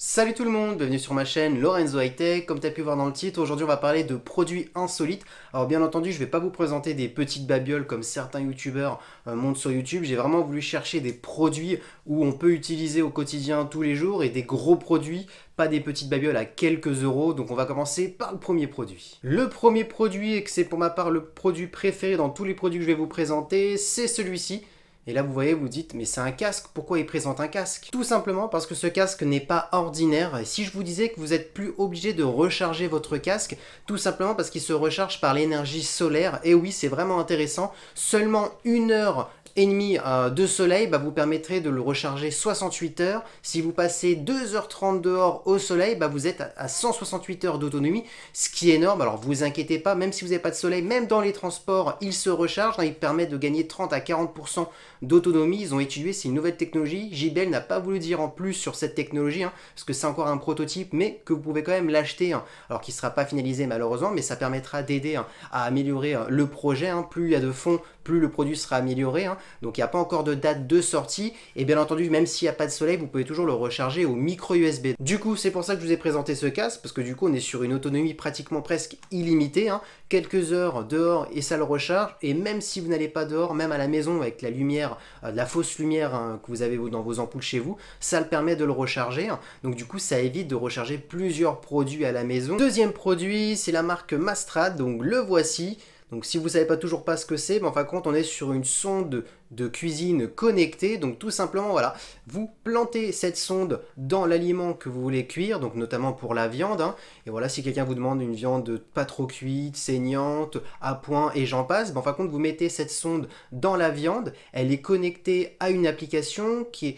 Salut tout le monde, bienvenue sur ma chaîne Lorenzo High Tech. Comme tu as pu voir dans le titre, aujourd'hui on va parler de produits insolites. Alors bien entendu, je ne vais pas vous présenter des petites babioles comme certains youtubeurs montrent sur YouTube. J'ai vraiment voulu chercher des produits où on peut utiliser au quotidien tous les jours et des gros produits, pas des petites babioles à quelques euros. Donc on va commencer par le premier produit. Le premier produit, et que c'est pour ma part le produit préféré dans tous les produits que je vais vous présenter, c'est celui-ci. Et là, vous voyez, vous dites, mais c'est un casque, pourquoi il présente un casque? Tout simplement parce que ce casque n'est pas ordinaire. Et si je vous disais que vous n'êtes plus obligé de recharger votre casque, tout simplement parce qu'il se recharge par l'énergie solaire. Et oui, c'est vraiment intéressant. Seulement 1 heure et demie de soleil vous permettrait de le recharger 68 heures. Si vous passez 2h30 dehors au soleil, vous êtes à 168 heures d'autonomie, ce qui est énorme. Alors vous inquiétez pas, même si vous n'avez pas de soleil, même dans les transports, il se recharge. Il permet de gagner 30 à 40% d'autonomie. Ils ont étudié, c'est une nouvelle technologie. JBL n'a pas voulu dire en plus sur cette technologie, parce que c'est encore un prototype, mais que vous pouvez quand même l'acheter, alors qu'il ne sera pas finalisé malheureusement, mais ça permettra d'aider à améliorer le projet. Plus il y a de fonds, plus le produit sera amélioré. Donc il n'y a pas encore de date de sortie. Et bien entendu, même s'il n'y a pas de soleil, vous pouvez toujours le recharger au micro USB. Du coup, c'est pour ça que je vous ai présenté ce casque, parce que du coup, on est sur une autonomie pratiquement presque illimitée. Quelques heures dehors et ça le recharge. Et même si vous n'allez pas dehors, même à la maison avec la lumière, de la fausse lumière que vous avez dans vos ampoules chez vous, ça le permet de le recharger. Donc du coup, ça évite de recharger plusieurs produits à la maison. Deuxième produit, c'est la marque Mastrad. Donc le voici. Donc si vous ne savez pas toujours pas ce que c'est, en fin de compte, on est sur une sonde de cuisine connectée. Donc tout simplement, voilà, vous plantez cette sonde dans l'aliment que vous voulez cuire, donc notamment pour la viande. Et voilà, si quelqu'un vous demande une viande pas trop cuite, saignante, à point et j'en passe, en fin de compte, vous mettez cette sonde dans la viande. Elle est connectée à une application qui est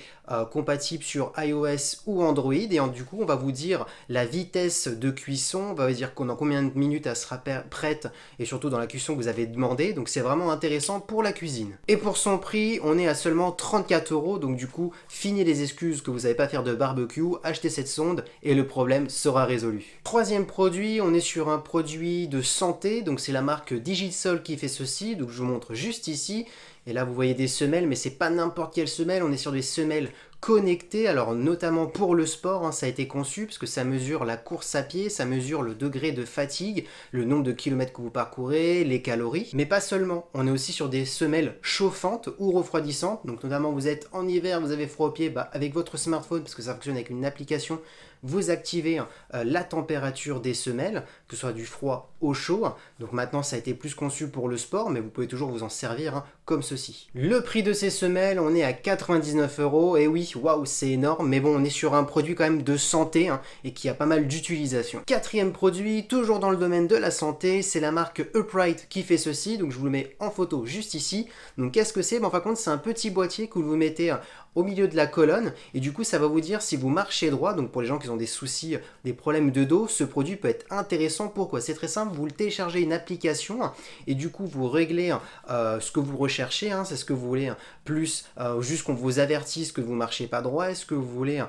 compatible sur iOS ou Android. Et du coup, on va vous dire la vitesse de cuisson, on va vous dire dans combien de minutes elle sera prête, et surtout dans la cuisson que vous avez demandé. Donc c'est vraiment intéressant pour la cuisine. Et pour son prix, on est à seulement 34 euros. Donc du coup, fini les excuses que vous n'avez pas faire de barbecue, achetez cette sonde et le problème sera résolu. Troisième produit, on est sur un produit de santé. Donc c'est la marque Digisol qui fait ceci. Donc je vous montre juste ici. Et là, vous voyez des semelles, mais c'est pas n'importe quelle semelle. On est sur des semelles connectées, alors notamment pour le sport, ça a été conçu parce que ça mesure la course à pied, ça mesure le degré de fatigue, le nombre de kilomètres que vous parcourez, les calories, mais pas seulement. On est aussi sur des semelles chauffantes ou refroidissantes, donc notamment vous êtes en hiver, vous avez froid aux pieds, avec votre smartphone, parce que ça fonctionne avec une application, vous activez la température des semelles, que ce soit du froid au chaud. Donc maintenant, ça a été plus conçu pour le sport, mais vous pouvez toujours vous en servir comme ceci. Le prix de ces semelles, on est à 99 euros. Et oui, waouh, c'est énorme, mais bon, on est sur un produit quand même de santé et qui a pas mal d'utilisation. Quatrième produit, toujours dans le domaine de la santé, c'est la marque Upright qui fait ceci. Donc je vous le mets en photo juste ici. Donc qu'est-ce que c'est? En fin de compte, c'est un petit boîtier que vous mettez au milieu de la colonne, et du coup ça va vous dire si vous marchez droit. Donc pour les gens qui ont des soucis, des problèmes de dos, ce produit peut être intéressant. Pourquoi? C'est très simple, vous le téléchargez une application et du coup vous réglez ce que vous recherchez, c'est ce que vous voulez, plus juste qu'on vous avertisse que vous marchez pas droit, est-ce que vous voulez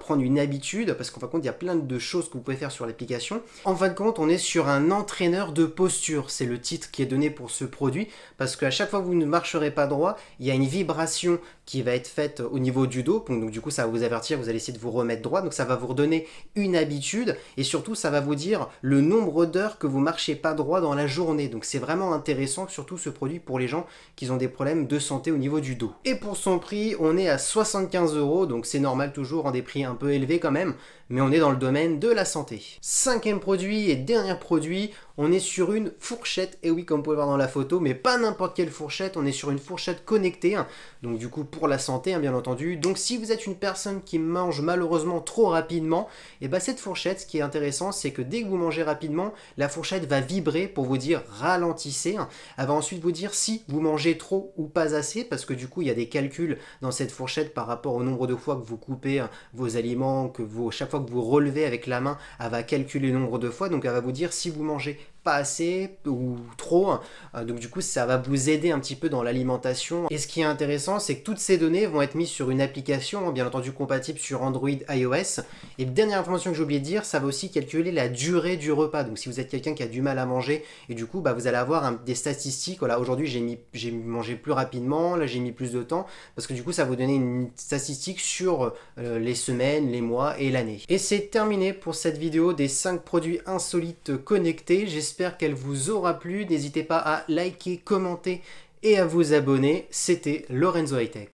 prendre une habitude, parce qu'en fin de compte il y a plein de choses que vous pouvez faire sur l'application. En fin de compte, on est sur un entraîneur de posture, c'est le titre qui est donné pour ce produit, parce qu'à chaque fois que vous ne marcherez pas droit, il y a une vibration qui va être faite au niveau du dos, donc du coup ça va vous avertir, vous allez essayer de vous remettre droit, donc ça va vous redonner une habitude, et surtout ça va vous dire le nombre d'heures que vous marchez pas droit dans la journée. Donc c'est vraiment intéressant, surtout ce produit pour les gens qui ont des problèmes de santé au niveau du dos. Et pour son prix, on est à 75 euros, donc c'est normal, toujours des prix un peu élevés quand même, mais on est dans le domaine de la santé. Cinquième produit et dernier produit, on est sur une fourchette, et oui, comme vous pouvez voir dans la photo, mais pas n'importe quelle fourchette, on est sur une fourchette connectée, donc du coup pour la santé, bien entendu. Donc si vous êtes une personne qui mange malheureusement trop rapidement, et cette fourchette, ce qui est intéressant, c'est que dès que vous mangez rapidement, la fourchette va vibrer pour vous dire ralentissez. Elle va ensuite vous dire si vous mangez trop ou pas assez, parce que du coup il y a des calculs dans cette fourchette par rapport au nombre de fois que vous coupez vos aliments, chaque fois que vous relevez avec la main, elle va calculer le nombre de fois, donc elle va vous dire si vous mangez pas assez ou trop. Donc du coup, ça va vous aider un petit peu dans l'alimentation. Et ce qui est intéressant, c'est que toutes ces données vont être mises sur une application, bien entendu compatible sur Android, iOS. Et dernière information que j'ai oublié de dire, ça va aussi calculer la durée du repas. Donc si vous êtes quelqu'un qui a du mal à manger, et du coup, vous allez avoir des statistiques. Voilà, aujourd'hui, j'ai mangé plus rapidement, là j'ai mis plus de temps, parce que du coup, ça va vous donner une statistique sur les semaines, les mois et l'année. Et c'est terminé pour cette vidéo des 5 produits insolites connectés. J'espère qu'elle vous aura plu. N'hésitez pas à liker, commenter et à vous abonner. C'était Lorenzo High Tech.